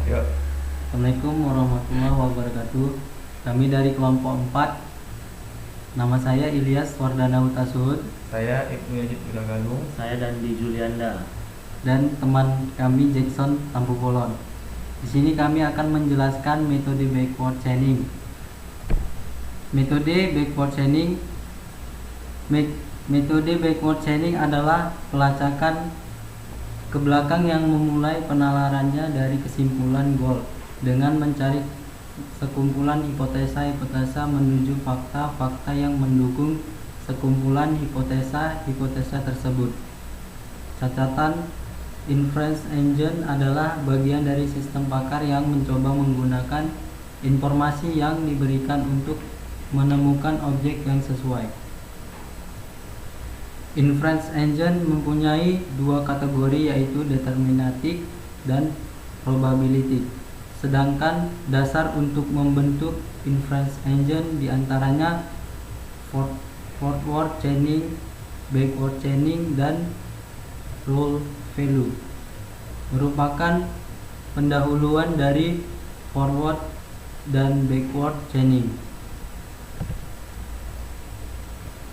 Yuk. Assalamualaikum warahmatullahi wabarakatuh. Kami dari kelompok 4. Nama saya Ilyas Wardana Utasuhud Saya Ibnu Yazid Wilagalung. Saya Dandi Julianda. dan teman kami Jackson Tampu Bolon. Di sini kami akan menjelaskan metode backward chaining. Metode backward chaining adalah pelacakan ke belakang yang memulai penalarannya dari kesimpulan goal dengan mencari sekumpulan hipotesa menuju fakta-fakta yang mendukung sekumpulan hipotesa tersebut. Catatan: inference engine adalah bagian dari sistem pakar yang mencoba menggunakan informasi yang diberikan untuk menemukan objek yang sesuai. Inference engine mempunyai dua kategori, yaitu deterministic dan probabilistic. Sedangkan dasar untuk membentuk inference engine diantaranya forward chaining, backward chaining, dan rule value merupakan pendahuluan dari forward dan backward chaining.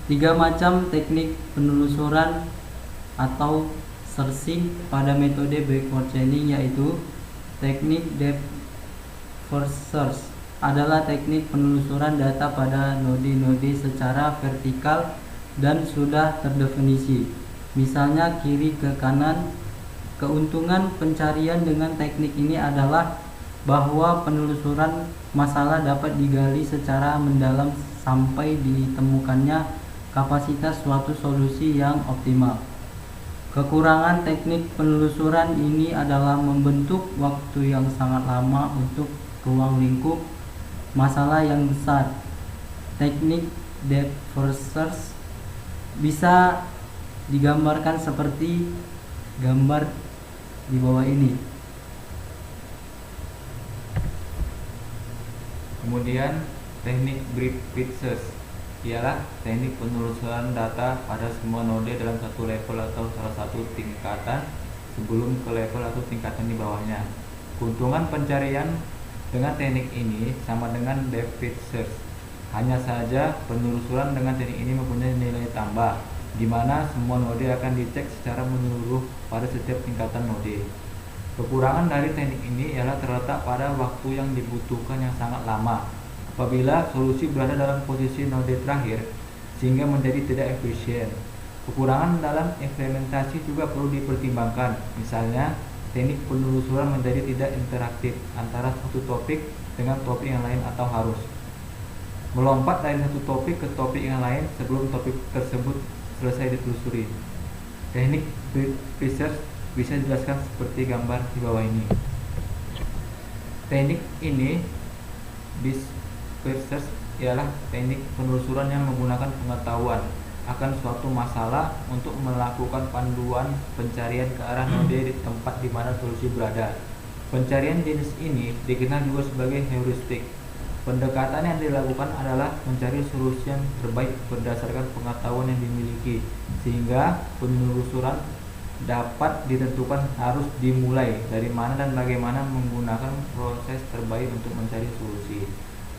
3 macam teknik penelusuran atau searching pada metode backward chaining, yaitu teknik depth first search adalah teknik penelusuran data pada node-node secara vertikal dan sudah terdefinisi, misalnya kiri ke kanan. Keuntungan pencarian dengan teknik ini adalah bahwa penelusuran masalah dapat digali secara mendalam sampai ditemukannya kapasitas suatu solusi yang optimal. Kekurangan teknik penelusuran ini adalah membentuk waktu yang sangat lama untuk ruang lingkup masalah yang besar. Teknik depth first search bisa digambarkan seperti gambar di bawah ini. Kemudian teknik brief search ialah teknik penelusuran data pada semua node dalam satu level atau salah satu tingkatan sebelum ke level atau tingkatan di bawahnya. Keuntungan pencarian dengan teknik ini sama dengan depth search. Hanya saja penelusuran dengan teknik ini mempunyai nilai tambah, di mana semua node akan dicek secara menyeluruh pada setiap tingkatan node. Kekurangan dari teknik ini ialah terletak pada waktu yang dibutuhkan yang sangat lama apabila solusi berada dalam posisi node terakhir, sehingga menjadi tidak efisien. Kekurangan dalam implementasi juga perlu dipertimbangkan, misalnya teknik penelusuran menjadi tidak interaktif antara satu topik dengan topik yang lain, atau harus melompat dari satu topik ke topik yang lain sebelum topik tersebut selesai ditelusuri. Teknik research bisa dijelaskan seperti gambar di bawah ini. Teknik ini research ialah teknik penelusuran yang menggunakan pengetahuan akan suatu masalah untuk melakukan panduan pencarian ke arah node di tempat di mana solusi berada. Pencarian jenis ini dikenal juga sebagai heuristik. Pendekatan yang dilakukan adalah mencari solusi yang terbaik berdasarkan pengetahuan yang dimiliki, sehingga penelusuran dapat ditentukan harus dimulai dari mana dan bagaimana menggunakan proses terbaik untuk mencari solusi.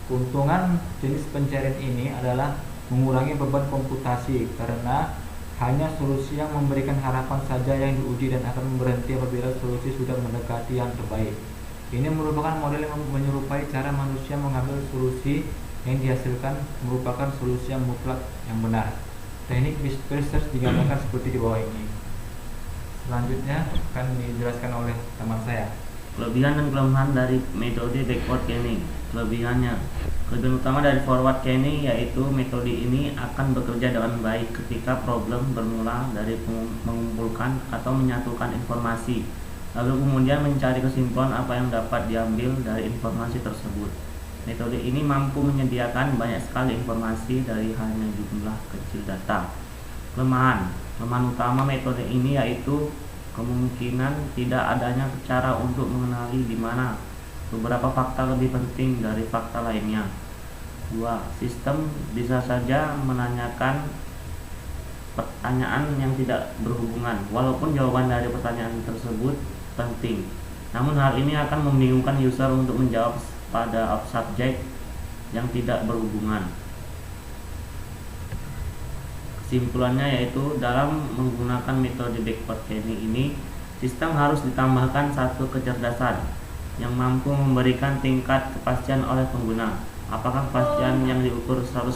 Keuntungan jenis pencarian ini adalah mengurangi beban komputasi, karena hanya solusi yang memberikan harapan saja yang diuji dan akan berhenti apabila solusi sudah mendekati yang terbaik. Ini merupakan model yang menyerupai cara manusia mengambil solusi yang dihasilkan merupakan solusi yang mutlak yang benar. Teknik research digambarkan seperti di bawah ini. Selanjutnya akan dijelaskan oleh teman saya. Kelebihan dan kelemahan dari metode backward chaining. Kelebihannya: kelebihan utama dari forward chaining yaitu metode ini akan bekerja dengan baik ketika problem bermula dari mengumpulkan atau menyatukan informasi, lalu kemudian mencari kesimpulan apa yang dapat diambil dari informasi tersebut. Metode ini mampu menyediakan banyak sekali informasi dari hanya jumlah kecil data. Kelemahan utama metode ini yaitu kemungkinan tidak adanya cara untuk mengenali di mana beberapa fakta lebih penting dari fakta lainnya. 2. Sistem bisa saja menanyakan pertanyaan yang tidak berhubungan, walaupun jawaban dari pertanyaan tersebut penting. Namun hal ini akan membingungkan user untuk menjawab pada subjek yang tidak berhubungan. Kesimpulannya yaitu dalam menggunakan metode backward chaining ini, sistem harus ditambahkan satu kecerdasan yang mampu memberikan tingkat kepastian oleh pengguna. Apakah kepastian yang diukur 100%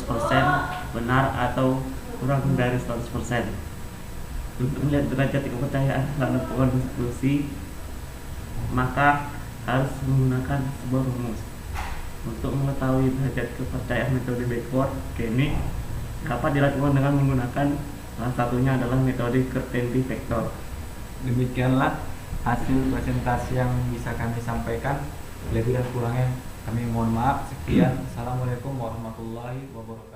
benar atau kurang dari 100%? Untuk melihat derajat kepercayaan terhadap konstruksi, maka harus menggunakan sebuah rumus. Untuk mengetahui derajat kepercayaan metode backward chaining dapat dilakukan dengan menggunakan salah satunya adalah metode Kertendi vektor. Demikianlah hasil presentasi yang bisa kami sampaikan. Lebih dan kurangnya kami mohon maaf. Sekian. Assalamualaikum warahmatullahi wabarakatuh.